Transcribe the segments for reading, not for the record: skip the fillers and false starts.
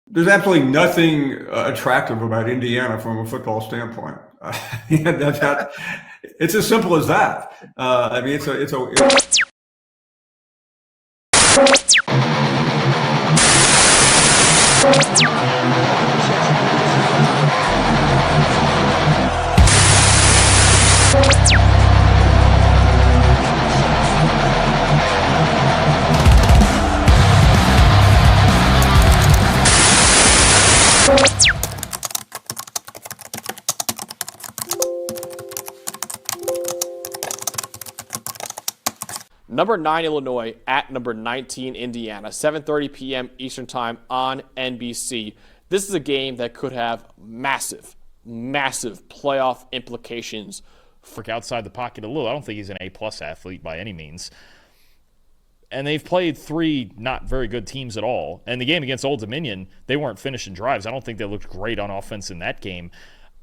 There's absolutely nothing attractive about Indiana from a football standpoint. Yeah, it's as simple as that. I mean, it's Number 9 Illinois at number 19 Indiana, 7:30 p.m. Eastern Time on NBC. This is a game that could have massive playoff implications. Frick outside the pocket a little. I don't think he's an A-plus athlete by any means. And they've played three not very good teams at all. And the game against Old Dominion, they weren't finishing drives. I don't think they looked great on offense in that game.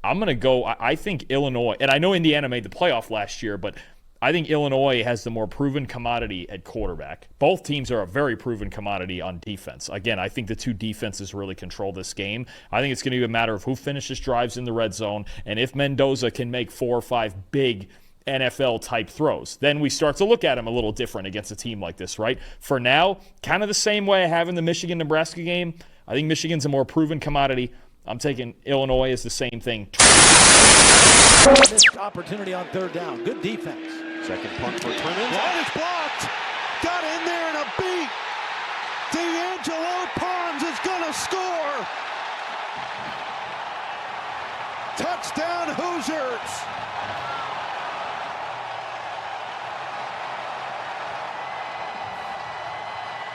I'm going to go, I think Illinois, and I know Indiana made the playoff last year, but I think Illinois has the more proven commodity at quarterback. Both teams are a very proven commodity on defense. Again, I think the two defenses really control this game. I think it's going to be a matter of who finishes drives in the red zone, and if Mendoza can make 4 or 5 big NFL-type throws. Then we start to look at him a little different against a team like this, right? For now, kind of the same way I have in the Michigan-Nebraska game. I think Michigan's a more proven commodity. I'm taking Illinois as the same thing. Missed opportunity on third down. Good defense. Second punt for Clemens. That is blocked. Got in there in a beat. D'Angelo Pons is going to score. Touchdown Hoosiers.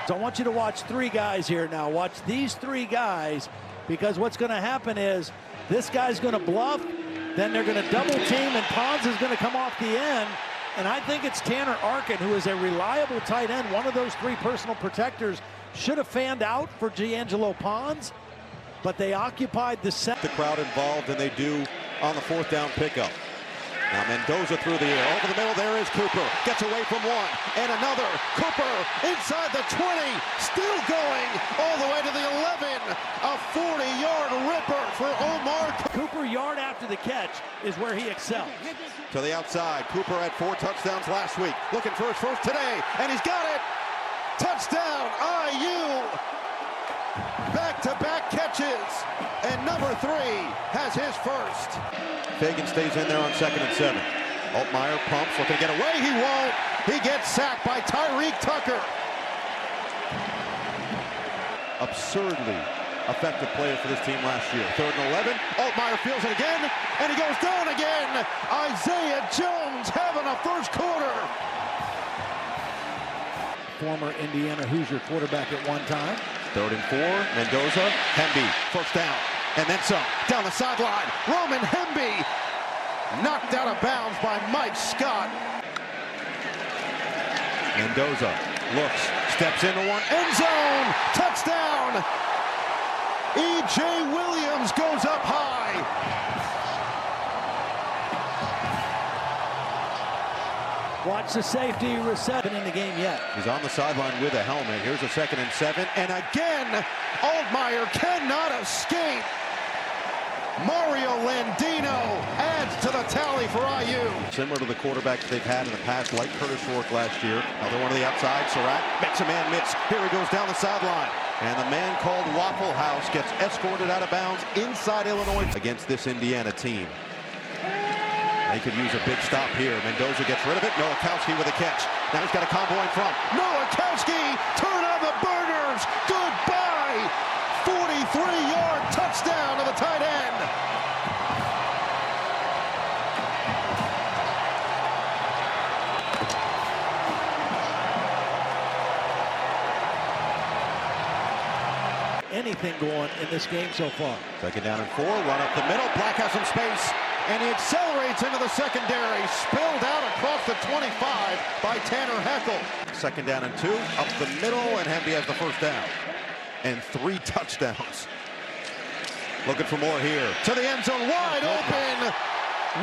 So I want you to watch 3 guys here now. Watch these 3 guys, because what's going to happen is this guy's going to bluff, then they're going to double team, and Pons is going to come off the end. And I think it's Tanner Arkin, who is a reliable tight end. One of those 3 personal protectors should have fanned out for D'Angelo Pons, but they occupied the set. The crowd involved, and they do on the 4th down pickup. Now Mendoza through the air. Over the middle, there is Cooper. Gets away from one and another. Cooper inside the 20. Still going all the way to the 11. A 40-yard ripper for Omar. Cooper, yard after the catch, is where he excels. To the outside. Cooper had 4 touchdowns last week. Looking for his first today, and he's got it. Touchdown, IU. Back-to-back catches, and number 3 has his first. Fagan stays in there on 2nd and 7. Altmaier pumps, looking to get away. He won't. He gets sacked by Tyreek Tucker. Absurdly effective player for this team last year. 3rd and 11. Altmaier feels it again, and he goes down again. Isaiah Jones having a first quarter. Former Indiana Hoosier quarterback at one time. 3rd and 4. Mendoza, Hemby, first down. And then some, down the sideline. Roman Hemby, knocked out of bounds by Mike Scott. Mendoza looks, steps into one, end zone, touchdown. E.J. Williams goes up high. Watch the safety reception in the game yet. He's on the sideline with a helmet. Here's a 2nd and 7. And again, Altmaier cannot escape. Mario Landino adds to the tally for IU. Similar to the quarterbacks they've had in the past, like Curtis Rourke last year. Another one to the outside. Surratt makes a man miss. Here he goes down the sideline. And the man called Waffle House gets escorted out of bounds inside Illinois against this Indiana team. They could use a big stop here. Mendoza gets rid of it. Nowakowski with a catch. Now he's got a combo in front. Nowakowski, turn on the burners. Goodbye. 43-yard touchdown to the tight end. Anything going in this game so far. 2nd down and 4. Run up the middle. Black has some space. And he accelerates into the secondary. Spilled out across the 25 by Tanner Heckel. 2nd down and 2. Up the middle, and Hemby has the first down. And 3 touchdowns. Looking for more here. To the end zone, wide open.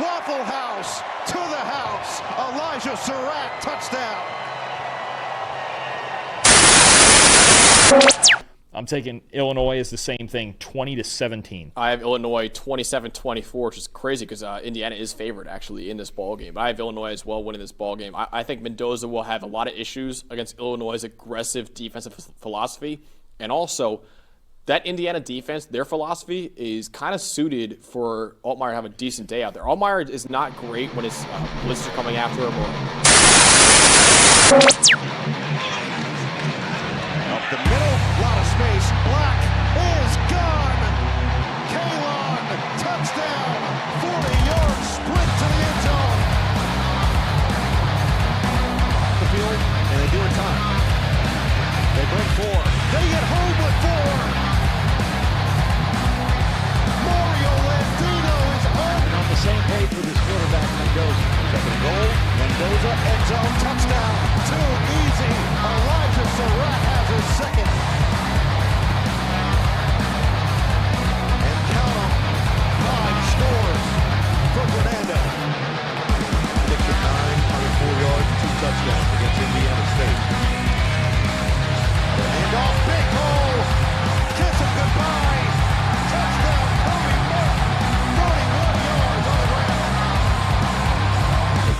Waffle House to the house. Elijah Surratt, touchdown. I'm taking Illinois as the same thing, 20-17. I have Illinois 27-24, which is crazy because Indiana is favored actually in this ball game. But I have Illinois as well winning this ball game. I think Mendoza will have a lot of issues against Illinois' aggressive defensive philosophy, and also that Indiana defense, their philosophy is kind of suited for Altmaier to have a decent day out there. Altmaier is not great when his blitzes are coming after him. Up the middle, lot of space. Black is gone. Kalon, touchdown. 40-yard sprint to the end zone. The field, and they do it time. They bring 4. They get home with 4. Mario Landino is On the same page with his quarterback, Mendoza. second goal. Mendoza, end zone, touchdown. Too easy. Elijah Surratt has his second. And count 'em, 5 scores for Fernando. 6 of 9, 104 yards, 2 touchdowns against Indiana State. And off, big hole. Kiss him goodbye. Touchdown, Kobe Martin. 41 yards on the ground.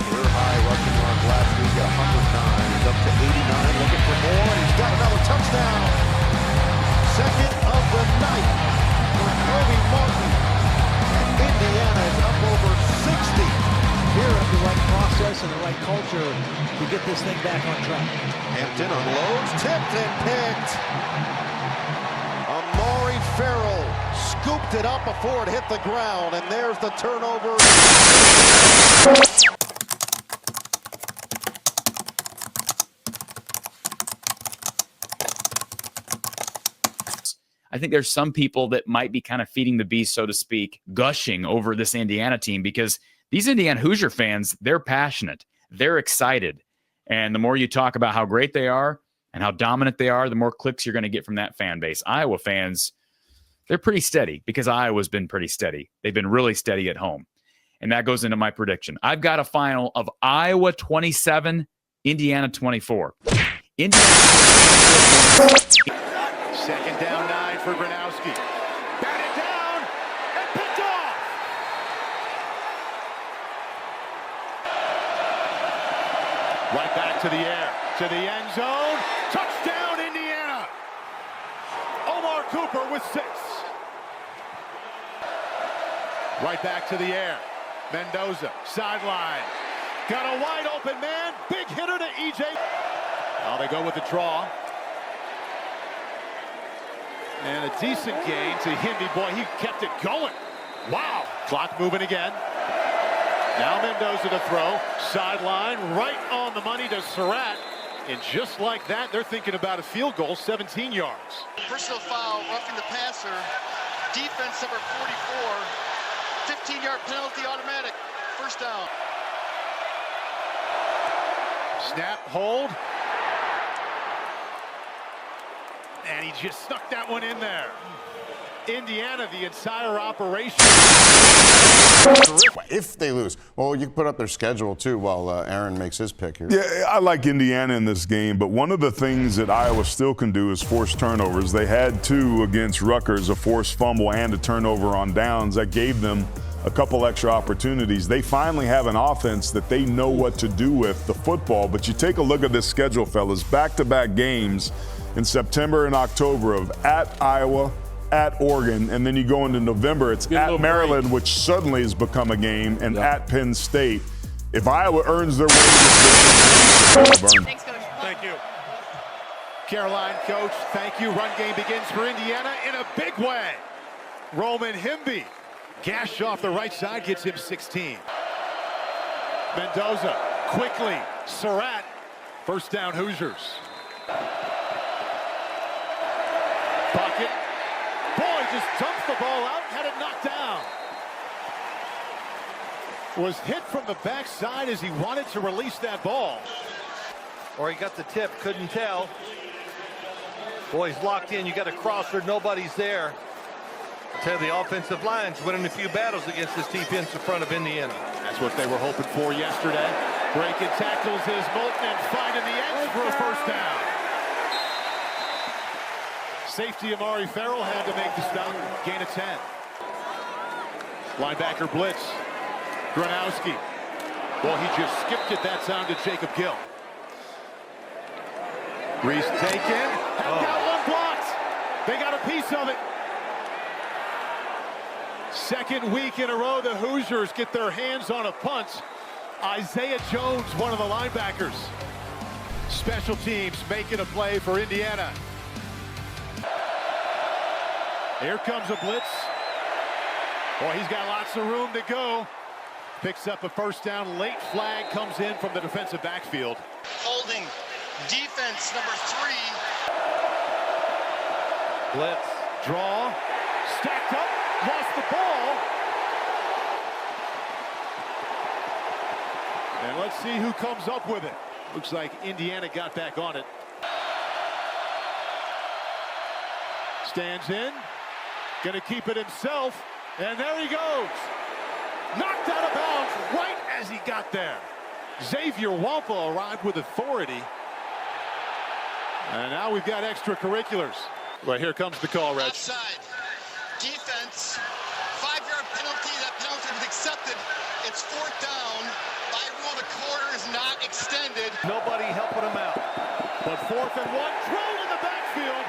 Career high rushing yards last week at 109. He's up to 89, looking for more, and he's got another touchdown. Second of the night for Kobe Martin. And Indiana is up over 60. Here at the right process and the right culture to get this thing back on track. Hampton unloads, tipped and picked. Amari Farrell scooped it up before it hit the ground, and there's the turnover. I think there's some people that might be kind of feeding the beast, so to speak, gushing over this Indiana team because these Indiana Hoosier fans, they're passionate. They're excited. And the more you talk about how great they are and how dominant they are, the more clicks you're going to get from that fan base. Iowa fans, they're pretty steady because Iowa's been pretty steady. They've been really steady at home. And that goes into my prediction. I've got a final of Iowa 27, Indiana 24. Indiana 24. Second down 9 for Gronowski. Batted down and picked off. Right back to the air, to the end zone. Touchdown, Indiana. Omar Cooper with 6. Right back to the air. Mendoza, sideline. Got a wide open man. Big hitter to EJ. Now they go with the draw. And a decent gain to Hindi. Boy, he kept it going. Wow. Clock moving again. Now Mendoza to throw. Sideline, right on the money to Surratt. And just like that, they're thinking about a field goal, 17 yards. Personal foul, roughing the passer. Defense number 44. 15-yard penalty automatic. First down. Snap, hold. And he just snuck that one in there. Indiana, the entire operation. If they lose. Well, you can put up their schedule, too, while Aaron makes his pick here. Yeah, I like Indiana in this game, but one of the things that Iowa still can do is force turnovers. They had 2 against Rutgers, a forced fumble and a turnover on downs. That gave them a couple extra opportunities. They finally have an offense that they know what to do with the football, but you take a look at this schedule, fellas. Back-to-back games in September and October of at Iowa, at Oregon, and then you go into November, it's at Maryland, which suddenly has become a game, and at Penn State. If Iowa earns their way to this, Thanks, Coach. Thank you. Caroline, coach, thank you. Run game begins for Indiana in a big way. Roman Himby, gashed off the right side, gets him 16. Mendoza, quickly, Surratt, first down Hoosiers. Pocket. Boy, just dumped the ball out, had it knocked down. Was hit from the backside as he wanted to release that ball. Or he got the tip, couldn't tell. Boy, he's locked in. You got a crosser, nobody's there. I tell you, the offensive line's winning a few battles against this defense in front of Indiana. That's what they were hoping for yesterday. Breaking tackles is Moulton and finding the edge for a first down. Safety Amari Farrell had to make the stop. Gain of 10. Linebacker blitz. Gronowski. Well, he just skipped it. That time to Jacob Gill. Reese taken. Got one blocked. They got a piece of it. Second week in a row, the Hoosiers get their hands on a punt. Isaiah Jones, one of the linebackers. Special teams making a play for Indiana. Here comes a blitz. Boy, he's got lots of room to go. Picks up a first down. Late flag comes in from the defensive backfield. Holding defense number 3. Blitz. Draw. Stacked up. Lost the ball. And let's see who comes up with it. Looks like Indiana got back on it. Stands in. Gonna keep it himself. And there he goes. Knocked out of bounds right as he got there. Xavier Wampa arrived with authority. And now we've got extracurriculars. Well, here comes the call, Reg. Offside. Defense. 5-yard penalty. That penalty was accepted. It's 4th down. By rule, the quarter is not extended. Nobody helping him out. But 4th and 1. Thrown in the backfield.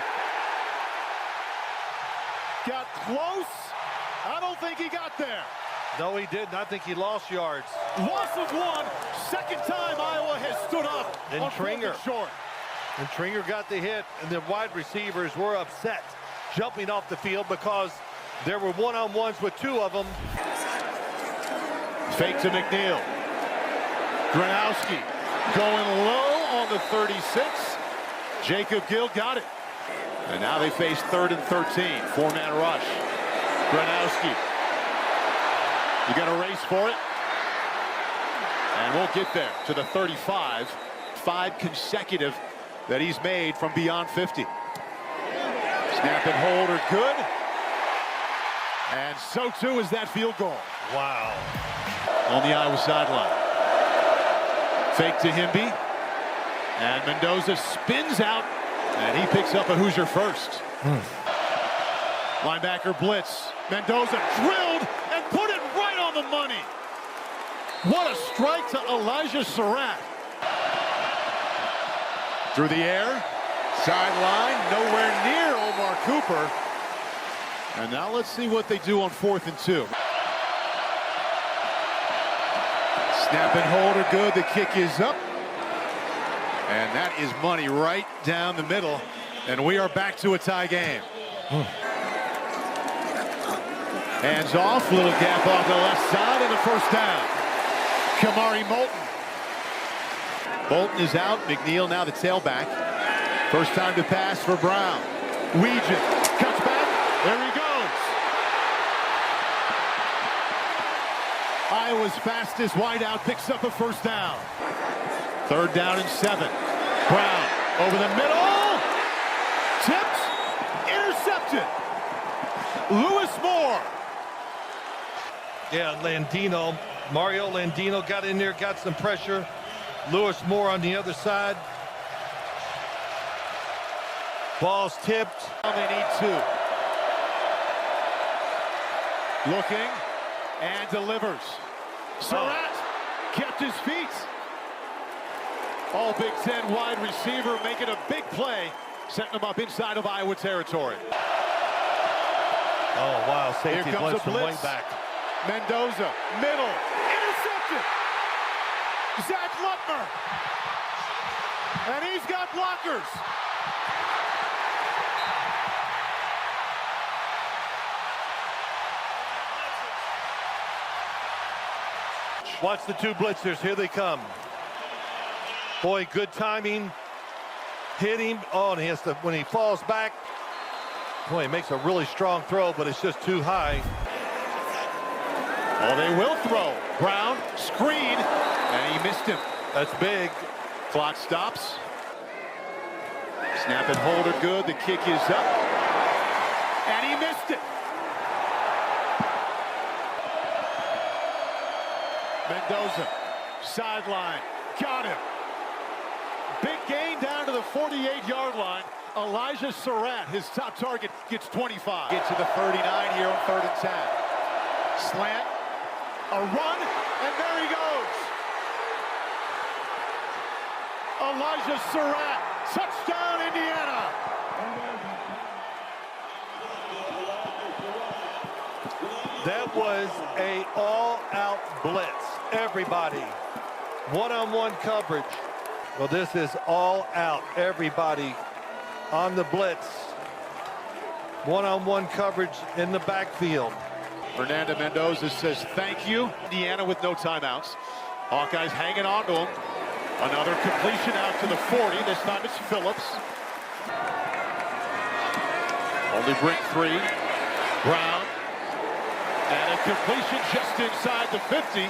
Got close. I don't think he got there. No, he didn't. I think he lost yards. Loss of 1. Second time Iowa has stood up. And on Tringer. Short. And Tringer got the hit, and the wide receivers were upset, jumping off the field because there were one-on-ones with 2 of them. Fake to McNeil. Gronowski going low on the 36. Jacob Gill got it. And now they face 3rd and 13. 4-man rush. Gronowski. You got a race for it. And we'll get there to the 35. 5 consecutive that he's made from beyond 50. Snap and hold are good. And so too is that field goal. Wow. On the Iowa sideline. Fake to Himby. And Mendoza spins out. And he picks up a Hoosier first. Linebacker blitz. Mendoza drilled and put it right on the money. What a strike to Elijah Surratt. Through the air. Sideline. Nowhere near Omar Cooper. And now let's see what they do on 4th and 2. Snap and hold are good. The kick is up. And that is money right down the middle. And we are back to a tie game. Hands off. Little gap off the left side and a first down. Kamari Moulton. Bolton is out. McNeil now the tailback. First time to pass for Brown. Weegin cuts back. There he goes. Iowa's fastest wideout picks up a first down. 3rd down and 7. Brown over the middle. Tipped. Intercepted. Lewis Moore. Yeah, Landino. Mario Landino got in there, got some pressure. Lewis Moore on the other side. Ball's tipped. They need 2. Looking and delivers. Surratt kept his feet. All Big Ten wide receiver making a big play, setting them up inside of Iowa territory. Oh, wow. Here Safety comes blitz a from blitz. way back. Mendoza, middle, intercepted. Zach Lutmer. And he's got blockers. Watch the 2 blitzers. Here they come. Boy, good timing. Hit him. Oh, and he has to, when he falls back, boy, he makes a really strong throw, but it's just too high. Oh, they will throw. Brown, screen, and he missed him. That's big. Clock stops. Snap and hold are good. The kick is up. And he missed it. Mendoza, sideline, got him. Big gain down to the 48-yard line. Elijah Surratt, his top target, gets 25. Get to the 39 here on 3rd and 10. Slant, a run, and there he goes. Elijah Surratt, touchdown Indiana. That was a all-out blitz. Everybody, one-on-one coverage. Well, this is all out. Everybody on the blitz. One-on-one coverage in the backfield. Fernando Mendoza says thank you. Indiana with no timeouts. Hawkeyes hanging on to him. Another completion out to the 40. This time it's Phillips. Only bring 3. Brown. And a completion just inside the 50.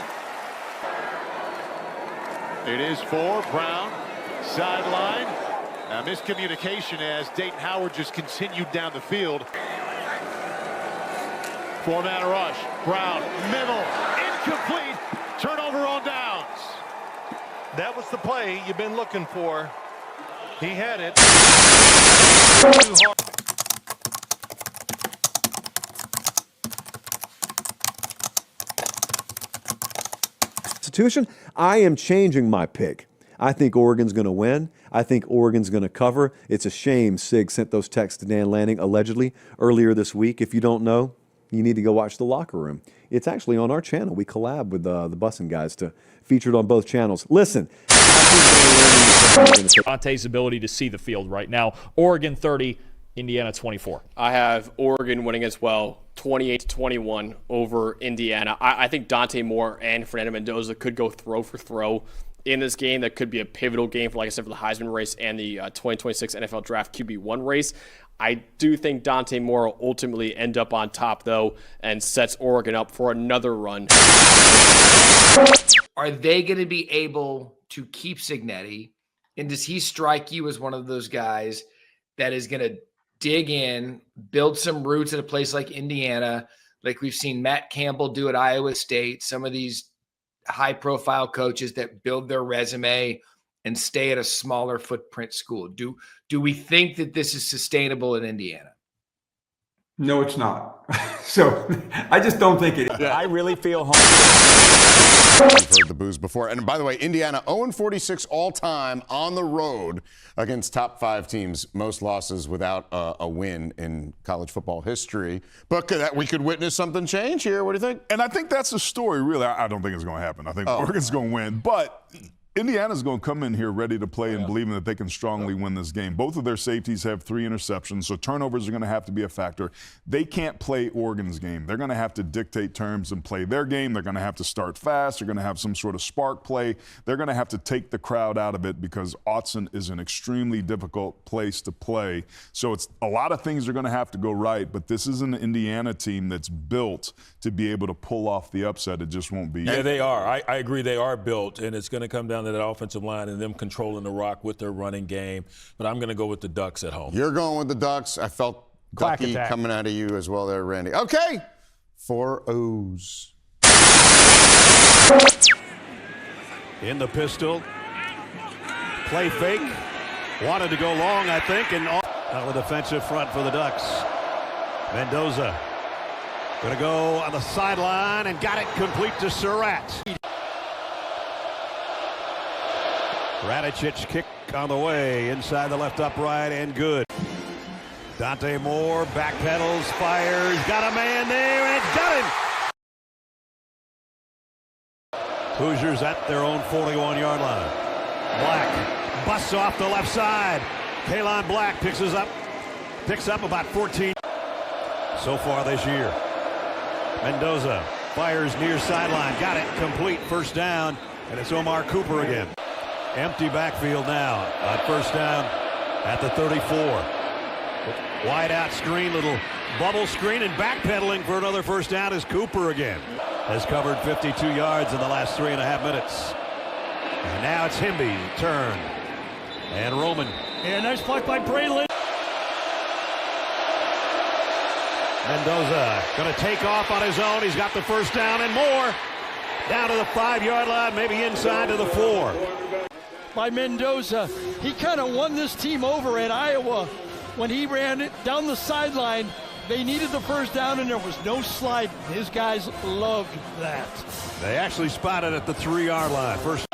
It is for Brown. Sideline. Now miscommunication as Dayton Howard just continued down the field. 4-man rush. Brown, middle, incomplete. Turnover on downs. That was the play you've been looking for. He had it. Constitution, I am changing my pick. I think Oregon's going to win. I think Oregon's going to cover. It's a shame Sig sent those texts to Dan Lanning, allegedly, earlier this week. If you don't know, you need to go watch The Locker Room. It's actually on our channel. We collab with the Bussin' guys to feature it on both channels. Listen. Dante's ability to see the field right now. Oregon 30, Indiana 24. I have Oregon winning as well, 28-21 over Indiana. I think Dante Moore and Fernando Mendoza could go throw for throw in this game. That could be a pivotal game for, like I said, for the Heisman race and the 2026 NFL Draft QB1 race. I do think Dante Moore will ultimately end up on top, though, and sets Oregon up for another run. Are they going to be able to keep Cignetti? And does he strike you as one of those guys that is going to dig in, build some roots at a place like Indiana, like we've seen Matt Campbell do at Iowa State, some of these high-profile coaches that build their resume and stay at a smaller footprint school? Do we think that this is sustainable in Indiana? No, it's not. So I just don't think it is. I really feel home. We've heard the boos before. And by the way, Indiana 0-46 all-time on the road against top 5 teams. Most losses without a win in college football history. But we could witness something change here. What do you think? And I think that's the story, really. I don't think it's going to happen. I think Oregon's going to win. But Indiana's going to come in here ready to play and believing that they can strongly win this game. Both of their safeties have 3 interceptions, so turnovers are going to have to be a factor. They can't play Oregon's game. They're going to have to dictate terms and play their game. They're going to have to start fast. They're going to have some sort of spark play. They're going to have to take the crowd out of it because Autzen is an extremely difficult place to play. So it's a lot of things are going to have to go right, but this is an Indiana team that's built to be able to pull off the upset. It just won't be. Yeah, they are. I agree they are built, and it's going to come down to that offensive line and them controlling the rock with their running game. But I'm going to go with the Ducks at home. You're going with the Ducks. I felt Ducky coming out of you as well there, Randy. Okay. 4 O's. In the pistol. Play fake. Wanted to go long, I think, and on the defensive front for the Ducks. Mendoza going to go on the sideline and got it complete to Surratt. Radicic kick on the way, inside the left upright and good. Dante Moore backpedals, fires, got a man there, and it's got him. Hoosiers at their own 41-yard line. Black busts off the left side. Kalon Black picks up about 14 so far this year. Mendoza fires near sideline, got it complete, first down, and it's Omar Cooper again. Empty backfield now on first down at the 34. Wide out screen, little bubble screen, and backpedaling for another first down is Cooper again. Has covered 52 yards in the last 3.5 minutes. And now it's Himby, turn. And Roman. And nice block by Braylon. Mendoza going to take off on his own. He's got the first down and more. Down to the 5-yard line, maybe inside to the 4. By Mendoza. He kind of won this team over at Iowa when he ran it down the sideline, they needed the first down and there was no slide. His guys loved that. They actually spotted at the 3-yard line. First.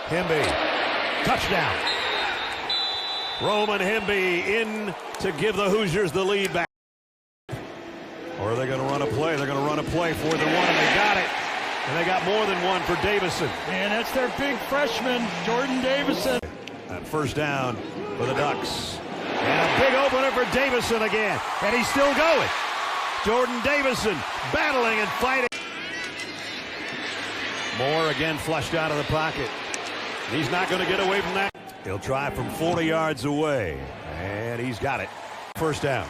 Hemby, touchdown. Roman Hemby in to give the Hoosiers the lead back. Or are they going to run a play? They're going to run a play, 4th and 1, and they got it. And they got more than one for Davison. And that's their big freshman, Jordan Davison. And first down for the Ducks. And a big opener for Davison again. And he's still going. Jordan Davison battling and fighting. Moore again flushed out of the pocket. He's not going to get away from that. He'll try from 40 yards away. And he's got it. First down.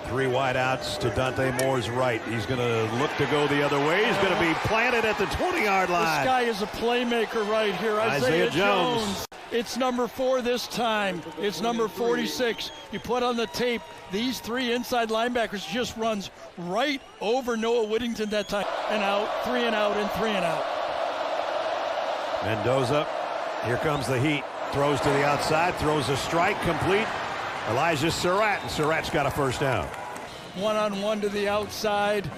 3 wideouts to Dante Moore's right. He's going to look to go the other way. He's going to be planted at the 20-yard line. This guy is a playmaker right here. Isaiah Jones. It's number 4 this time. It's number 46. You put on the tape, these 3 inside linebackers just runs right over Noah Whittington that time. And out, 3 and out, and 3 and out. Mendoza, here comes the heat. Throws to the outside, throws a strike, complete. Elijah Surratt, and Surratt's got a first down. 1-on-1 to the outside.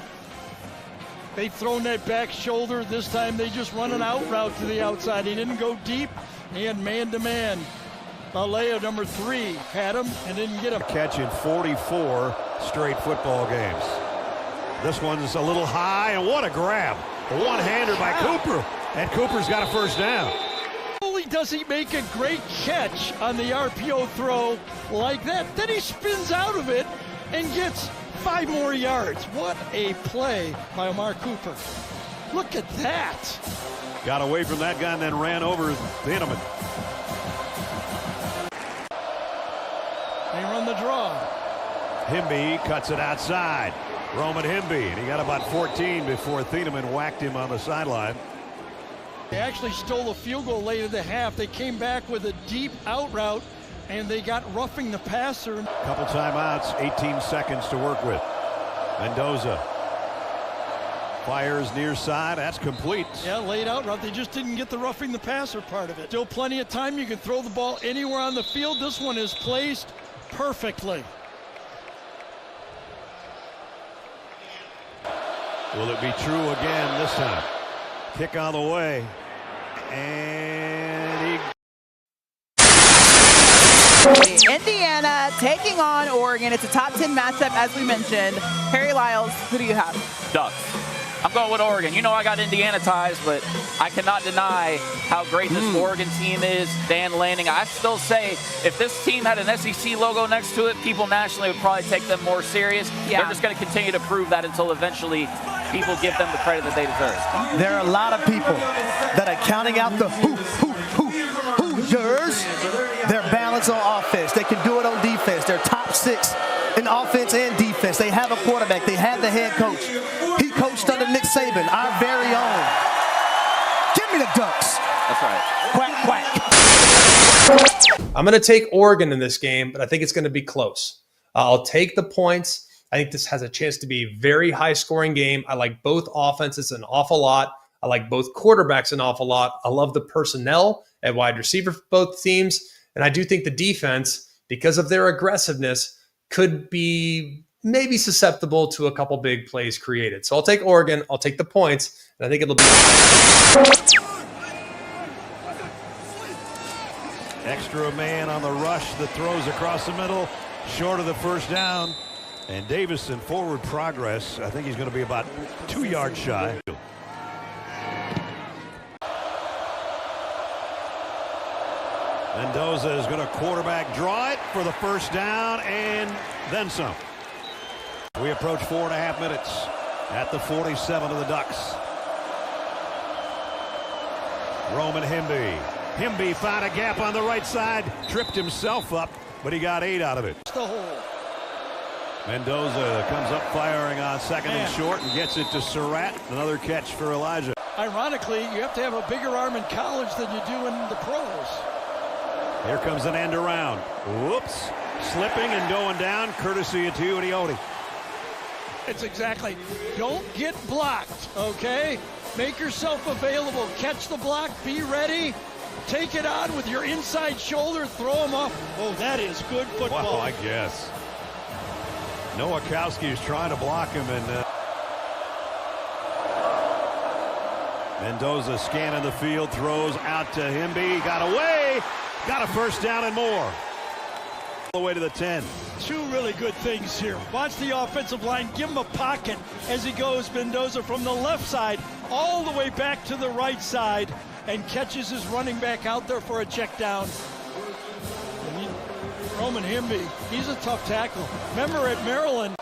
They've thrown that back shoulder. This time they just run an out route to the outside. He didn't go deep. He had man-to-man. Balea, number 3, had him and didn't get him. Catch in 44 straight football games. This one's a little high, and what a grab. A one-hander by Cooper, and Cooper's got a first down. Not only does he make a great catch on the RPO throw like that, then he spins out of it and gets 5 more yards. What a play by Amari Cooper. Look at that. Got away from that guy and then ran over Thieneman. They run the draw. Hemby cuts it outside. Roman Hemby, and he got about 14 before Thieneman whacked him on the sideline. They actually stole a field goal late in the half. They came back with a deep out route, and they got roughing the passer. Couple timeouts, 18 seconds to work with. Mendoza fires near side. That's complete. Yeah, laid out route. They just didn't get the roughing the passer part of it. Still plenty of time. You can throw the ball anywhere on the field. This one is placed perfectly. Will it be true again this time? Kick on the way. And Indiana taking on Oregon. It's a top 10 matchup, as we mentioned. Harry Lyles, who do you have? Ducks. I'm going with Oregon. You know I got Indiana ties, but I cannot deny how great this Oregon team is. Dan Lanning. I still say if this team had an SEC logo next to it, people nationally would probably take them more serious. Yeah. They're just going to continue to prove that until eventually people give them the credit that they deserve. There are a lot of people that are counting out the Hoosiers. They're balanced on offense. They can do it on defense. They're top 6 in offense and defense. They have a quarterback. They have the head coach. He coached under Nick Saban, our very own. Give me the Ducks. That's right. Quack, quack. I'm going to take Oregon in this game, but I think it's going to be close. I'll take the points. I think this has a chance to be a very high-scoring game. I like both offenses an awful lot. I like both quarterbacks an awful lot. I love the personnel at wide receiver for both teams. And I do think the defense, because of their aggressiveness, could be maybe susceptible to a couple big plays created. So I'll take Oregon. I'll take the points. And I think it'll be extra man on the rush that throws across the middle, short of the first down. And Davison forward progress. I think he's going to be about 2 yards shy. Mendoza is going to quarterback draw it for the first down and then some. We approach 4.5 minutes at the 47 of the Ducks. Roman Hemby. Hemby found a gap on the right side, tripped himself up, but he got 8 out of it. The hole. Mendoza comes up firing on second and short and gets it to Surratt. Another catch for Elijah. Ironically, you have to have a bigger arm in college than you do in the pros. Here comes an end around. Whoops. Slipping and going down, courtesy of Tuioti. It's exactly. Don't get blocked, okay? Make yourself available. Catch the block. Be ready. Take it on with your inside shoulder, throw him up. Oh, that is good football. Wow, I guess. Nowakowski is trying to block him, and Mendoza scanning the field, throws out to Himby, got away, got a first down and more. All the way to the 10. Two really good things here. Watch the offensive line, give him a pocket as he goes. Mendoza from the left side all the way back to the right side and catches his running back out there for a check down. Roman Himby, he's a tough tackle. Remember at Maryland.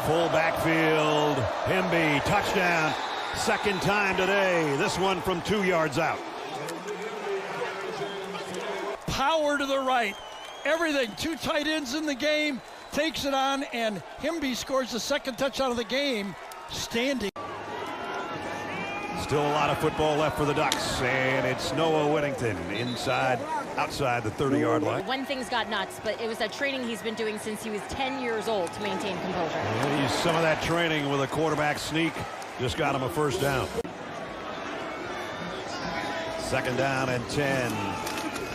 Full backfield, Himby, touchdown. Second time today, this one from 2 yards out. Power to the right, everything. Two tight ends in the game, takes it on, and Himby scores the second touchdown of the game, standing. Still a lot of football left for the Ducks, and it's Noah Whittington outside the 30-yard line. When things got nuts, but it was a training he's been doing since he was 10 years old to maintain composure. And he's some of that training with a quarterback sneak. Just got him a first down. Second down and 10.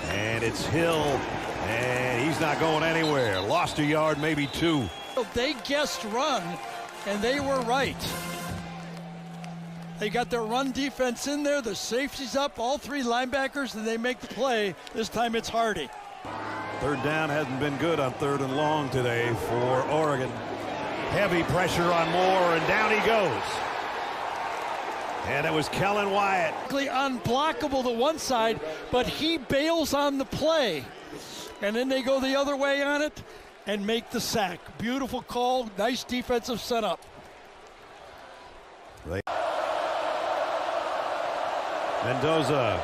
And it's Hill. And he's not going anywhere. Lost a yard, maybe 2. They guessed run, and they were right. They got their run defense in there. The safety's up, all 3 linebackers, and they make the play. This time it's Hardy. Third down hasn't been good on 3rd and long today for Oregon. Heavy pressure on Moore, and down he goes. And it was Kellen Wyatt. Unblockable to one side, but he bails on the play. And then they go the other way on it and make the sack. Beautiful call, nice defensive setup. Mendoza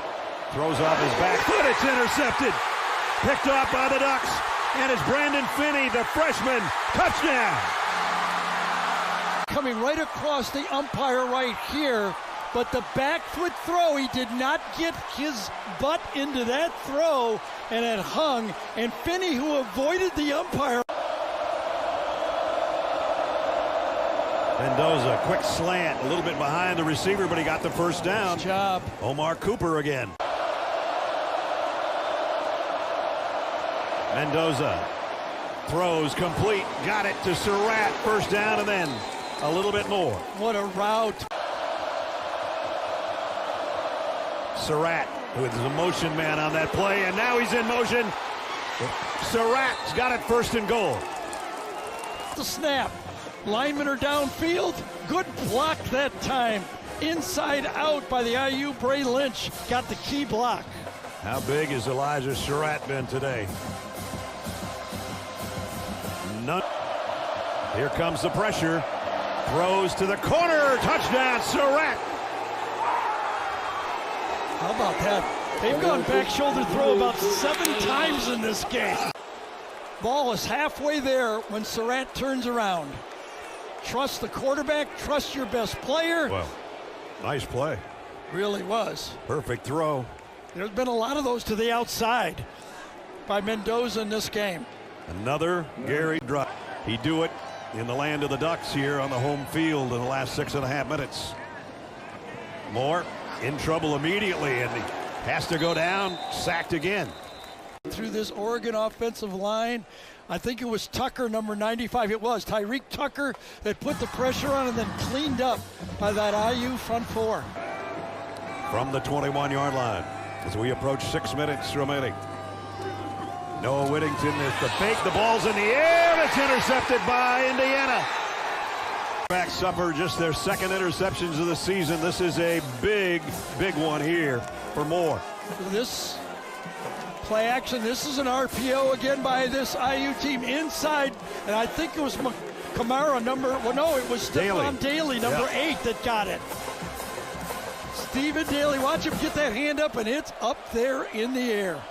throws off his back foot. It's intercepted. Picked off by the Ducks. And it's Brandon Finney, the freshman. Touchdown. Coming right across the umpire right here. But the back foot throw, he did not get his butt into that throw, and it hung. And Finney, who avoided the umpire. Mendoza, quick slant, a little bit behind the receiver, but he got the first down. Nice job. Omar Cooper again. Mendoza throws complete, got it to Surratt, first down, and then a little bit more. What a route. Surratt with the motion man on that play, and now he's in motion. Surratt's got it first and goal. The snap. Linemen are downfield. Good block that time. Inside out by the IU. Bray Lynch got the key block. How big has Elijah Surratt been today? None. Here comes the pressure. Throws to the corner. Touchdown, Surratt. How about that? They've gone back shoulder throw about 7 times in this game. Ball is halfway there when Surratt turns around. Trust the quarterback, trust your best player. Well, nice play. Really was. Perfect throw. There's been a lot of those to the outside by Mendoza in this game. Another Gary drop. He do it in the land of the Ducks here on the home field in the last 6.5 minutes. Moore in trouble immediately, and he has to go down, sacked again. Through this Oregon offensive line, I think it was Tucker, number 95. It was Tyreek Tucker that put the pressure on and then cleaned up by that IU front 4. From the 21-yard line as we approach 6 minutes remaining. Noah Whittington is the fake. The ball's in the air. It's intercepted by Indiana. Back suffer just their second interceptions of the season. This is a big one here for Moore. This play action, this is an RPO again by this IU team inside, and I think it was Kamara it was Stephon Daly, number 8 that got it. Stephen Daly, watch him get that hand up, and it's up there in the air.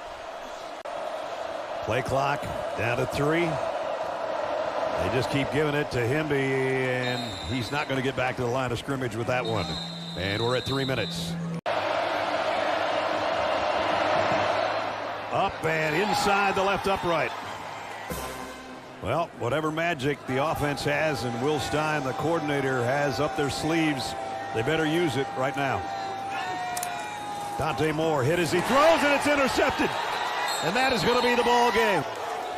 Play clock down to 3. They just keep giving it to Himby, and he's not going to get back to the line of scrimmage with that one. And we're at 3 minutes. Up and inside the left upright. Well, whatever magic the offense has and Will Stein, the coordinator, has up their sleeves, they better use it right now. Dante Moore hit as he throws, and it's intercepted. And that is going to be the ball game.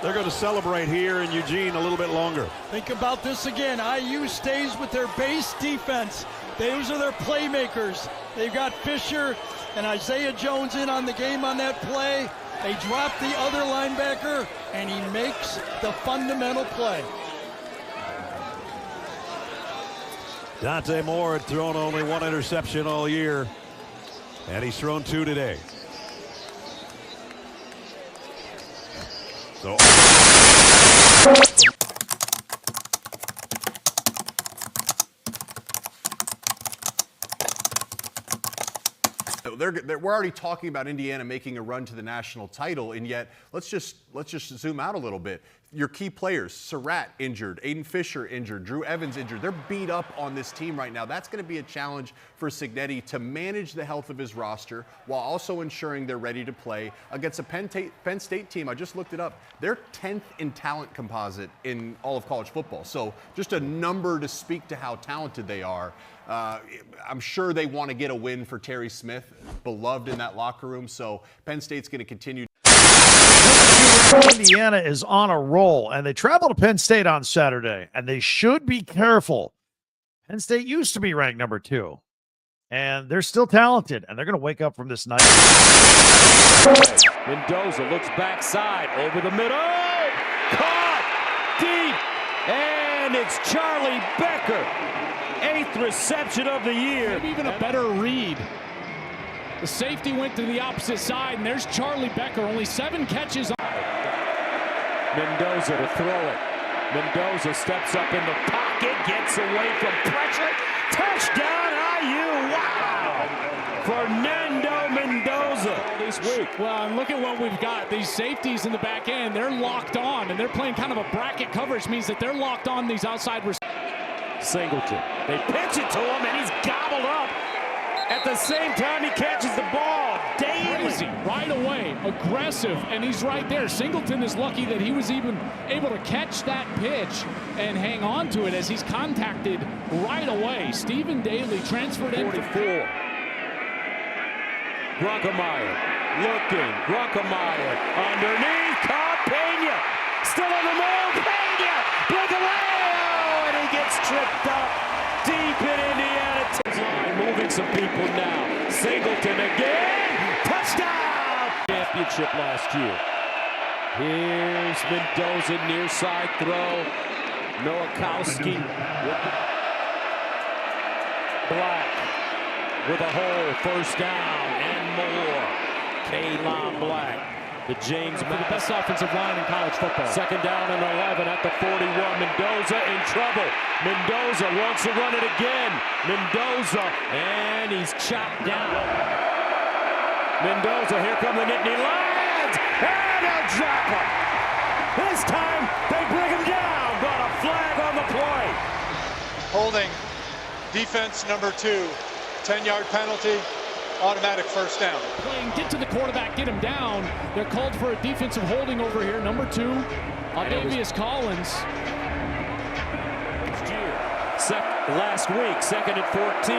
They're going to celebrate here in Eugene a little bit longer. Think about this again. IU stays with their base defense. Those are their playmakers. They've got Fisher and Isaiah Jones in on the game on that play. They drop the other linebacker, and he makes the fundamental play. Dante Moore had thrown only one interception all year, and he's thrown 2 today. So we're already talking about Indiana making a run to the national title, and yet let's just zoom out a little bit. Your key players, Surratt injured, Aiden Fisher injured, Drew Evans injured. They're beat up on this team right now. That's going to be a challenge for Cignetti to manage the health of his roster while also ensuring they're ready to play against a Penn State team. I just looked it up. They're 10th in talent composite in all of college football. So just a number to speak to how talented they are. I'm sure they want to get a win for Terry Smith, beloved in that locker room. So Penn State's going to continue. Indiana is on a roll, and they travel to Penn State on Saturday, and they should be careful. Penn State used to be ranked number 2, and they're still talented, and they're going to wake up from this night. Mendoza looks backside, over the middle, caught deep, and it's Charlie Becker. 8th reception of the year. Maybe even a better read. The safety went to the opposite side, and there's Charlie Becker, only 7 catches. Mendoza to throw it. Mendoza steps up in the pocket, gets away from pressure. Touchdown, IU! Wow! Fernando Mendoza this week. Well, and look at what we've got. These safeties in the back end, they're locked on, and they're playing kind of a bracket coverage, means that they're locked on these outside receivers. Singleton. They pitch it to him, and he's gobbled up. At the same time, he catches the ball. Crazy, right away, aggressive, and he's right there. Singleton is lucky that he was even able to catch that pitch and hang on to it as he's contacted right away. Stephen Daly transferred in. 44. Grunkemeyer looking. Grunkemeyer underneath. Caught Pena. Still on the move. Pena. Break away. Oh, and he gets tripped up deep in Indiana. Moving some people now. Singleton again. Touchdown! Championship last year. Here's Mendoza, near side throw. Nowakowski. Black with a hole. First down and more. Kaylon Black. The James for the best offensive line in college football. Second down and 11 at the 41. Mendoza in trouble. Mendoza wants to run it again. Mendoza, and he's chopped down. Mendoza, here come the Nittany Lions, and they'll drop him. This time, they bring him down, but a flag on the play. Holding, defense number 2, 10-yard penalty. Automatic first down. Get to the quarterback, get him down. They're called for a defensive holding over here. Number 2, Davius Collins. Last week, 2nd and 14.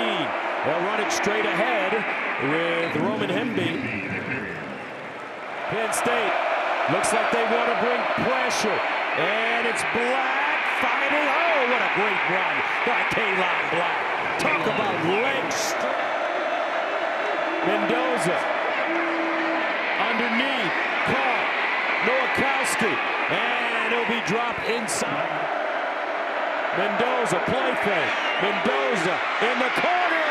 They'll run it straight ahead with Roman Hemby. Penn State looks like they want to bring pressure. And it's Black fighting. Oh, what a great run by Kaylon Black. Talk about legs. Mendoza underneath, caught, Nowakowski, and it'll be dropped inside. Mendoza, play fake. Mendoza in the corner,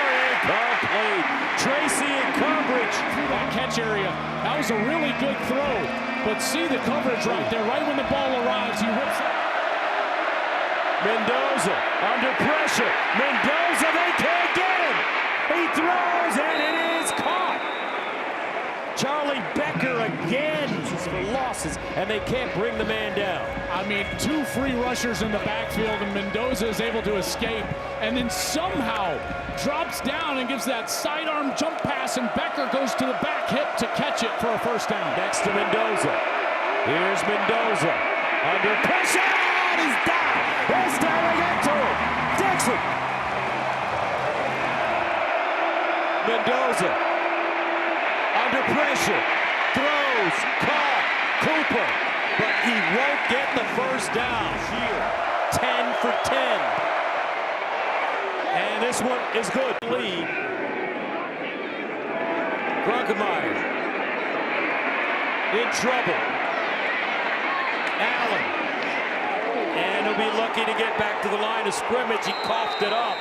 incomplete. Tracy in coverage. Through that catch area. That was a really good throw, but see the coverage right there. Right when the ball arrives, he rips it. Mendoza under pressure. Mendoza, they can't get him. He throws, and it is caught. Charlie Becker again for losses, and they can't bring the man down. I mean, 2 free rushers in the backfield, and Mendoza is able to escape, and then somehow drops down and gives that sidearm jump pass, and Becker goes to the back hip to catch it for a first down. Next to Mendoza. Here's Mendoza. Under pressure, and he's down. This time they get to him. Dixon. Mendoza pressure. Throws. Caught. Cooper. But he won't get the first down here. 10 for 10. And this one is good. Lead. Grunkemeyer. In trouble. Allen. And he'll be lucky to get back to the line of scrimmage. He coughed it up.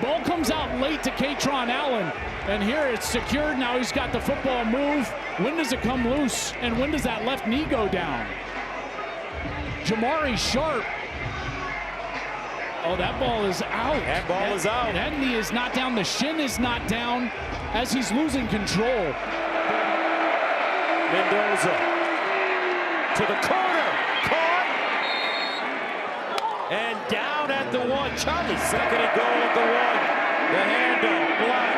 Ball comes out late to Katron Allen. And here it's secured. Now he's got the football move. When does it come loose? And when does that left knee go down? Jamari Sharp. Oh, that ball is out. That ball is out. That knee is not down. The shin is not down as he's losing control. Mendoza to the corner. Caught. And down at the 1. Charlie, second and goal at the 1. The handoff. Black.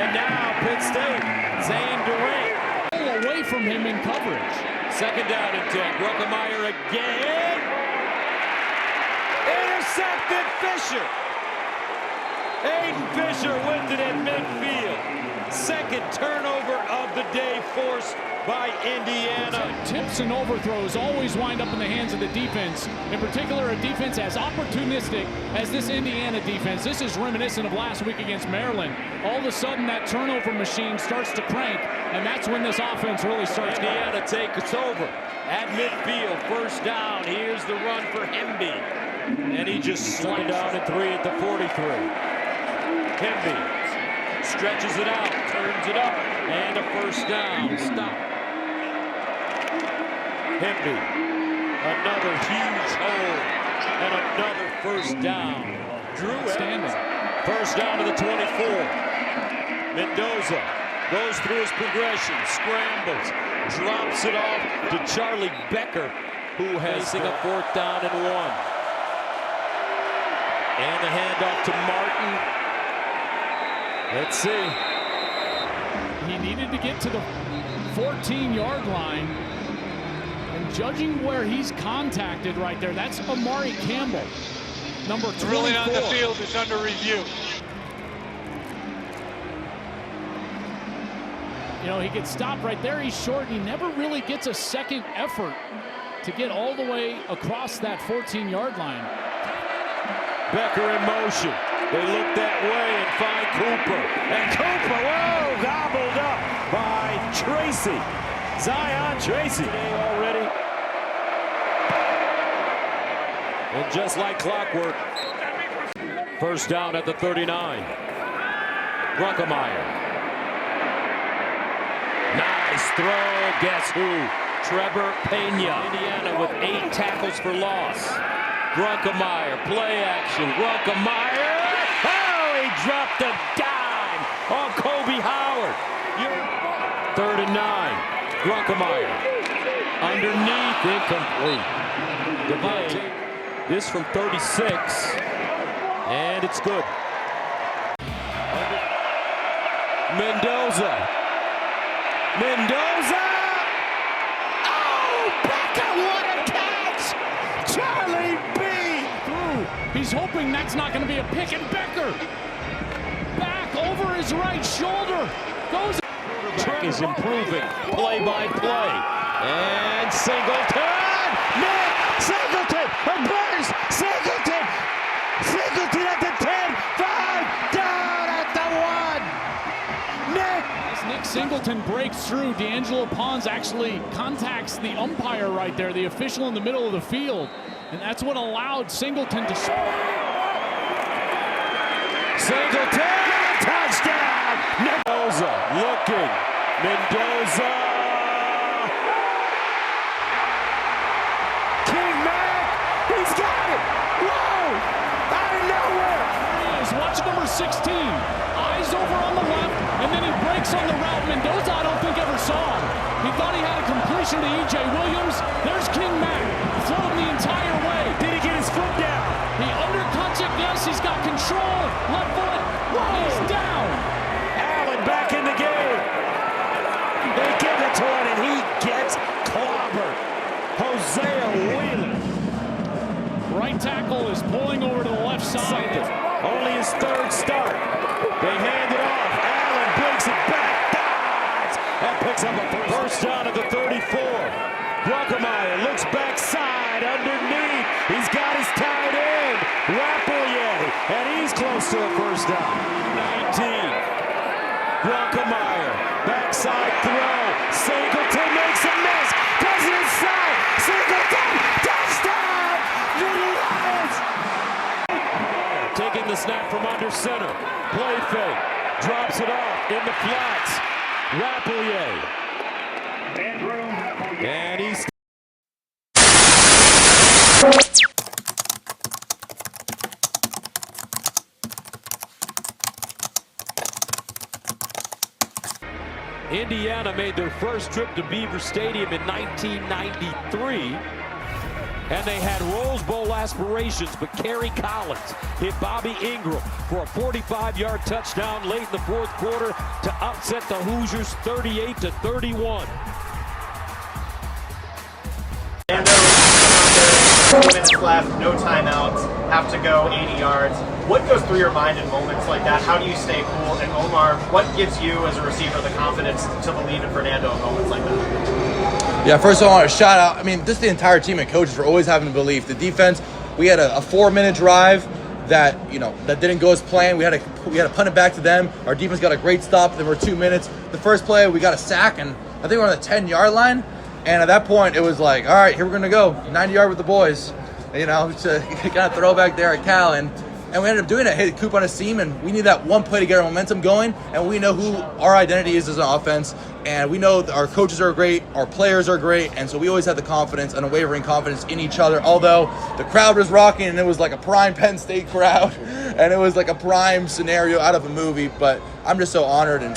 And now Pitt State. Zane Durant. Away from him in coverage. Second down and 10. Grunkemeyer again. Intercepted Fisher. Aiden Fisher wins it at midfield. Second turnover of the day forced by Indiana. Tips and overthrows always wind up in the hands of the defense. In particular, a defense as opportunistic as this Indiana defense. This is reminiscent of last week against Maryland. All of a sudden, that turnover machine starts to crank, and that's when this offense really starts. Indiana takes over at midfield. First down. Here's the run for Hemby. And he just slammed down at 3 at the 43. Hemby stretches it out, turns it up, and a first down. Stop. Hemby, another huge hole, and another first down. Drew standing. First down to the 24. Mendoza goes through his progression, scrambles, drops it off to Charlie Becker, who has facing a fourth down and 1. And the handoff to Martin. Let's see. He needed to get to the 14-yard line. And judging where he's contacted right there, that's Amari Campbell, number 24. Ruling on the field is under review. You know, he gets stopped right there. He's short. He never really gets a second effort to get all the way across that 14-yard line. Becker in motion. They look that way and find Cooper. And Cooper, whoa, gobbled up by Tracy. Zion Tracy already. And just like clockwork, first down at the 39. Grunkemeyer. Nice throw. Guess who? Trevor Pena. Indiana with 8 tackles for loss. Grunkemeyer, play action. Grunkemeyer. Oh, he dropped a dime on Kobe Howard. 3rd and 9. Grunkemeyer. Underneath, incomplete. Devontae, this from 36. And it's good. Mendoza. Mendoza. Oh, Becker, what a catch! Charlie B. Through. He's hoping that's not going to be a pick, and Becker back over his right shoulder. Goes. Check is improving, play by play. And Singleton! Nick Singleton! A burst! Singleton! Singleton at the 10, 5, down at the 1. Nick! As Nick Singleton breaks through, D'Angelo Pons actually contacts the umpire right there, the official in the middle of the field. And that's what allowed Singleton to score. Singleton! Touchdown! Mendoza looking. Mendoza! King Mac! He's got it! Whoa! Out of nowhere! There he is, watch number 16. Eyes over on the left, and then he breaks on the route. Mendoza, I don't think ever saw him. He thought he had a completion to E.J. Williams. There's King Mac, thrown the entire way. Did he get his foot down? He undercuts it, yes, he's got control. Left foot, he's down. Allen back in the game. They give it to him, and he gets clobbered. Hosea Wheeler. Right tackle is pulling over to the left side. Only his 3rd start. They hand it off. First down at the 34. Grunkemeyer looks backside underneath. He's got his tight end, Rapelier, and he's close to a first down. 19. Grunkemeyer, backside throw. Singleton makes a miss. Goes inside. Singleton, touchdown! The Lions! Taking the snap from under center. Play fake. Drops it off in the flats. Rapelier. And he's... Indiana made their first trip to Beaver Stadium in 1993. And they had Rose Bowl aspirations, but Kerry Collins hit Bobby Ingram for a 45-yard touchdown late in the fourth quarter to upset the Hoosiers 38-31. And 2 minutes left, no timeouts, have to go 80 yards. What goes through your mind in moments like that? How do you stay cool? And Omar, what gives you as a receiver the confidence to believe in Fernando in moments like that? Yeah, first of all, I want to shout out, just the entire team and coaches for always having belief. The defense, we had a 4-minute drive that, that didn't go as planned. We had to punt it back to them. Our defense got a great stop. There were 2 minutes. The first play, we got a sack, and I think we were on the 10-yard line. And at that point, it was like, all right, here we're going to go. 90-yard with the boys. To kind of throw back there at Cal. And we ended up doing it. Hit Coop on a seam, and we need that one play to get our momentum going. And we know who our identity is as an offense. And we know that our coaches are great, our players are great. And so we always have the confidence, unwavering confidence in each other. Although the crowd was rocking, and it was like a prime Penn State crowd. And it was like a prime scenario out of a movie. But I'm just so honored. And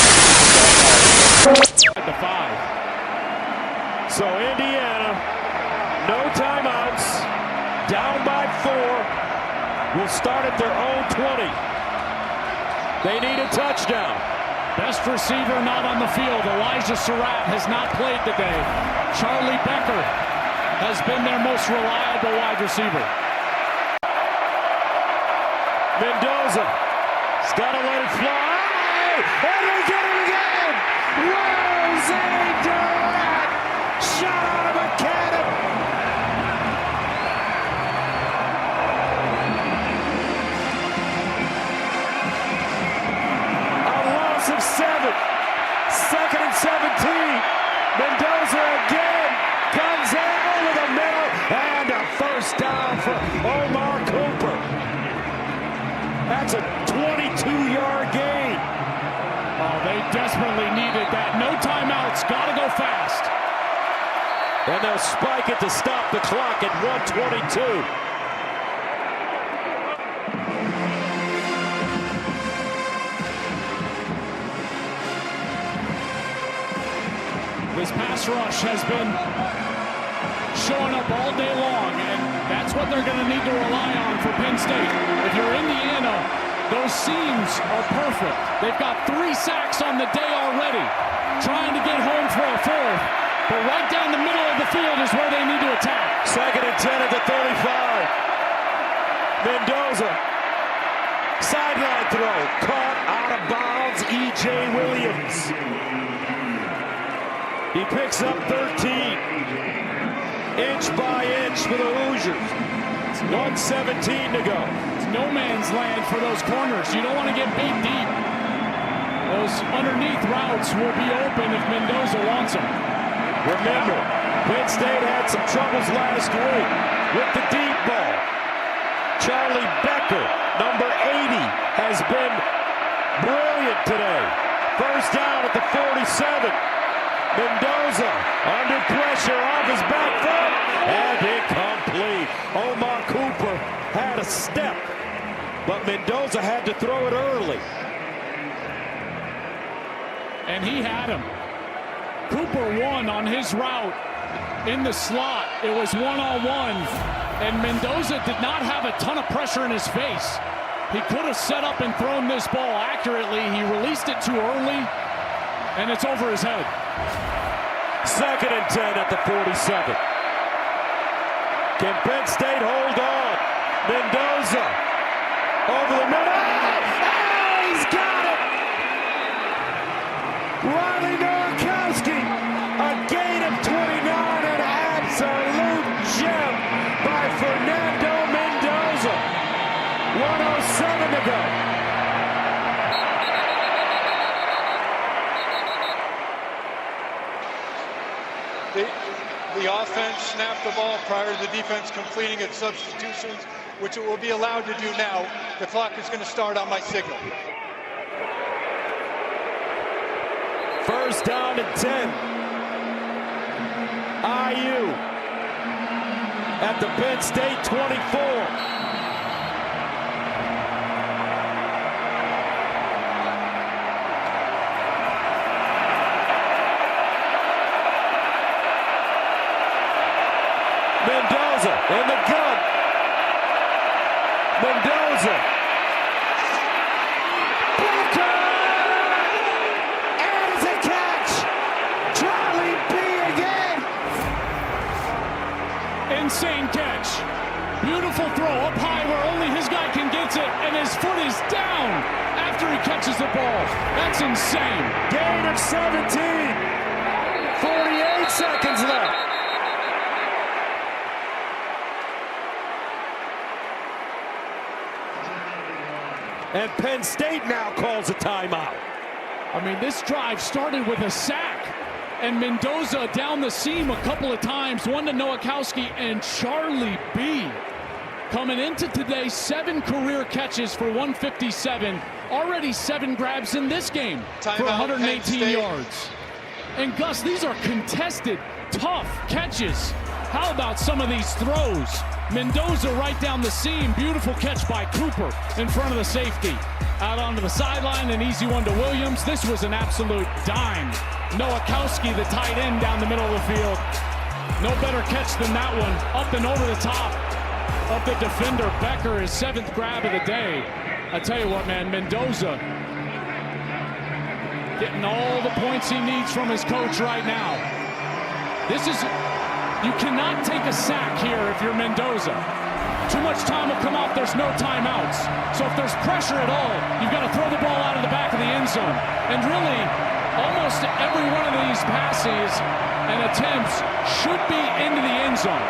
The 5. So Indiana, no timeouts, down by 4, will start at their own 20. They need a touchdown. Best receiver not on the field. Elijah Surratt has not played today. Charlie Becker has been their most reliable wide receiver. Mendoza's got to let it fly. And they get it again. Rose Durant. Shot out of a cannon. A loss of 7. 2nd and 17. Mendoza again comes in over the middle, and a first down for Omar Cooper. That's a 22-yard gain. Oh, they desperately needed that. No timeouts. Got to go fast. And they'll spike it to stop the clock at 1:22. This pass rush has been showing up all day long, and that's what they're going to need to rely on for Penn State. If you're Indiana, those seams are perfect. They've got 3 sacks on the day already, trying to get home for a 4th. But right down the middle of the field is where they need to attack. 2nd and 10 at the 35. Mendoza. Sideline throw. Caught out of bounds. E.J. Williams. He picks up 13. Inch by inch for the Hoosiers. 1:17 to go. It's no man's land for those corners. You don't want to get beat deep. Those underneath routes will be open if Mendoza wants them. Remember, Penn State had some troubles last week with the deep ball. Charlie Becker, number 80, has been brilliant today. First down at the 47. Mendoza under pressure off his back foot and incomplete. Omar Cooper had a step, but Mendoza had to throw it early. And he had him. Cooper won on his route in the slot. It was one-on-one, and Mendoza did not have a ton of pressure in his face. He could have set up and thrown this ball accurately. He released it too early, and it's over his head. 2nd and 10 at the 47. Can Penn State hold on? Mendoza over the middle. Oh, he's got it! Riley Nowakowski Fernando Mendoza. 1:07 to go. The offense snapped the ball prior to the defense completing its substitutions, which it will be allowed to do now. The clock is going to start on my signal. First down and 10. IU at the Penn State 24. Mendoza in the gun. Mendoza. Blocker! And it's a catch. Charlie B again. Insane catch. Beautiful throw up high where only his guy can get it, and his foot is down after he catches the ball. That's insane. Gain of 17. 48 seconds left. And Penn State now calls a timeout. I mean, this drive started with a sack, and Mendoza down the seam a couple of times, one to Nowakowski and Charlie B. Coming into today, 7 career catches for 157, already 7 grabs in this game for 118 yards. And Gus, these are contested, tough catches. How about some of these throws? Mendoza right down the seam. Beautiful catch by Cooper in front of the safety. Out onto the sideline, an easy one to Williams. This was an absolute dime. Nowakowski, the tight end, down the middle of the field. No better catch than that one. Up and over the top of the defender. Becker, his 7th grab of the day. I tell you what, man, Mendoza getting all the points he needs from his coach right now. This is... You cannot take a sack here if you're Mendoza. Too much time will come off. There's no timeouts. So if there's pressure at all, you've got to throw the ball out of the back of the end zone. And really, almost every one of these passes and attempts should be into the end zone.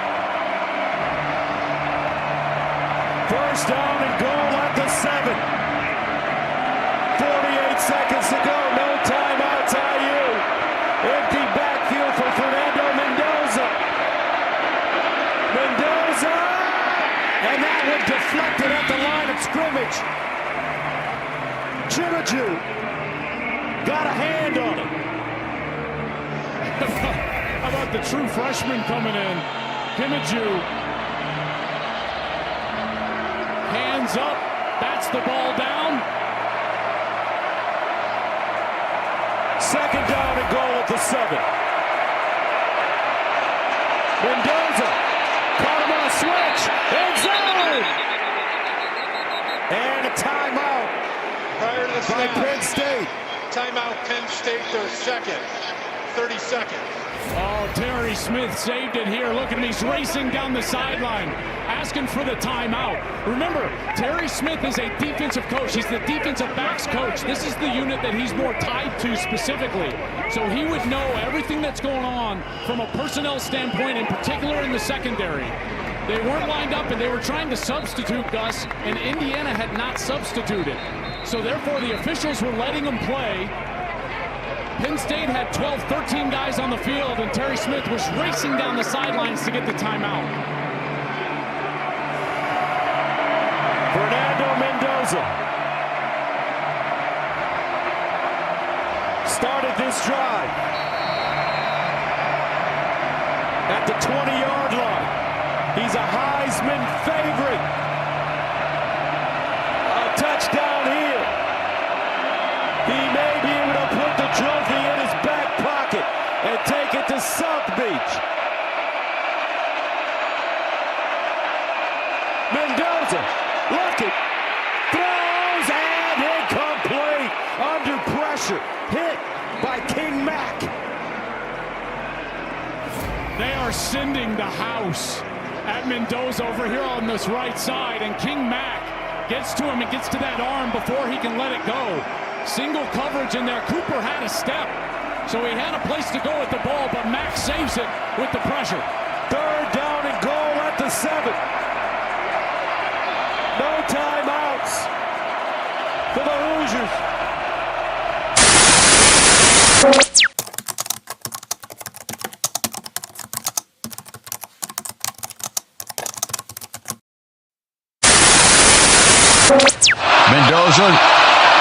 First down and goal at the 7. 48 seconds to go. No timeouts, IU. Empty backfield for Fernando Mendoza. Mendoza! And that one deflected at the line of scrimmage. Chimaju got a hand on it. How about the true freshman coming in? Chimaju. Hands up. Bats the ball down. Second down and goal at the 7. Mendoza caught him on a switch. End zone. And a timeout Prior to the by snap. Penn State. Timeout, Penn State, their second. 30 seconds. Oh, Terry Smith saved it here. Look at him. He's racing down the sideline, asking for the timeout. Remember, Terry Smith is a defensive coach. He's the defensive backs coach. This is the unit that he's more tied to specifically. So he would know everything that's going on from a personnel standpoint, in particular in the secondary. They weren't lined up, and they were trying to substitute, Gus, and Indiana had not substituted. So therefore, the officials were letting them play. Penn State had 12, 13 guys on the field, and Terry Smith was racing down the sidelines to get the timeout. Fernando Mendoza started this drive at the 20-yard line. He's a Heisman favorite. A touchdown here. He may be able to put the trophy in his back pocket and take it to South Beach. Mendoza, looking, throws, and incomplete. Under pressure, hit by King Mack. They are sending the house at Mendoza over here on this right side, and King Mack gets to him and gets to that arm before he can let it go. Single coverage in there. Cooper had a step, so he had a place to go with the ball, but Mack saves it with the pressure. Third down and goal at the 7. Mendoza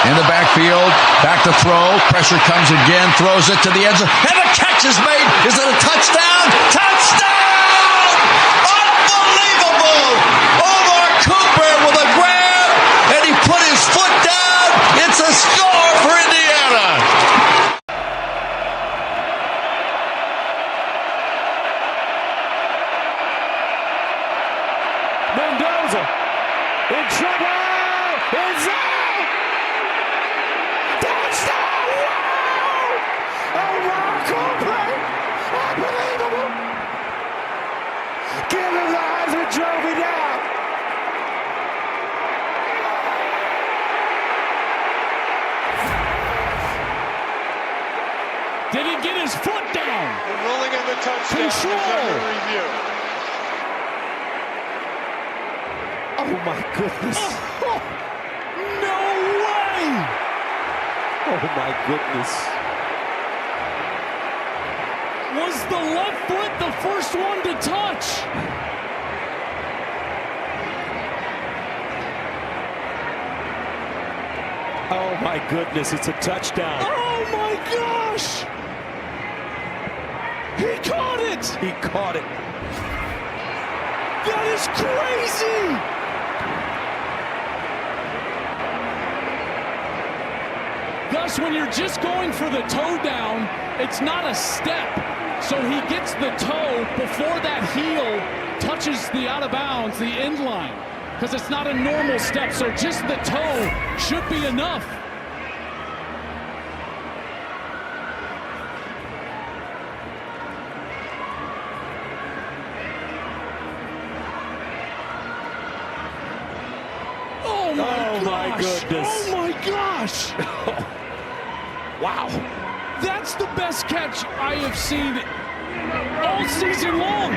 in the backfield, back to throw. Pressure comes again, throws it to the end zone, and the catch is made. Is it a touchdown? Touchdown! Unbelievable! Omar Cooper with a grab, and he put his foot down. It's a score for Indiana. Mendoza in trouble. It's out. Touchdown! Wow! Omar Cooper! Unbelievable! Give him the Heisman Trophy now. Did he get his foot down? The ruling of the touchdown is under review. Oh my goodness. Oh, no way! Oh my goodness. Was the left foot the first one to touch? Oh my goodness, it's a touchdown. Oh my gosh! He caught it! He caught it. That is crazy! Thus, when you're just going for the toe down, it's not a step. So he gets the toe before that heel touches the out of bounds, the end line. Because it's not a normal step, so just the toe should be enough. Oh my goodness. Oh my gosh! Wow. That's the best catch I have seen all season long.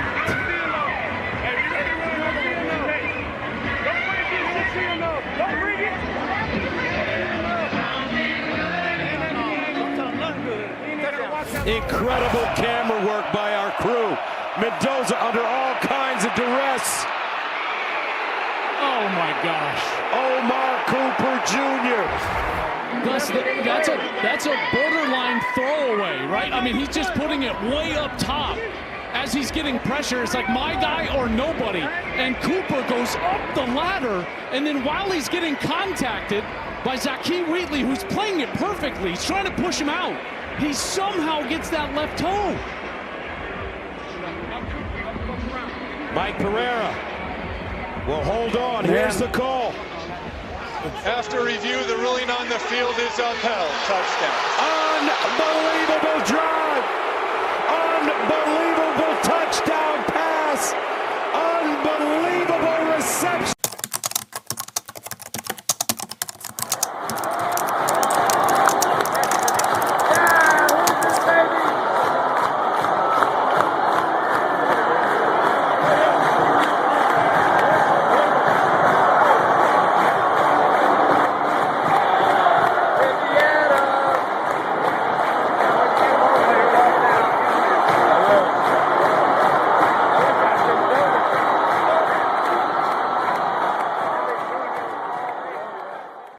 Incredible camera work by our crew. Mendoza under all kinds of duress. Oh my gosh. Omar Cooper Jr. Gus, that's a borderline throwaway, right? I mean, he's just putting it way up top. As he's getting pressure, it's like my guy or nobody. And Cooper goes up the ladder, and then while he's getting contacted by Zakee Wheatley, who's playing it perfectly, he's trying to push him out. He somehow gets that left toe. Mike Pereira will hold on. Here's the call. After review, the ruling on the field is upheld. Touchdown. Unbelievable drive. Unbelievable.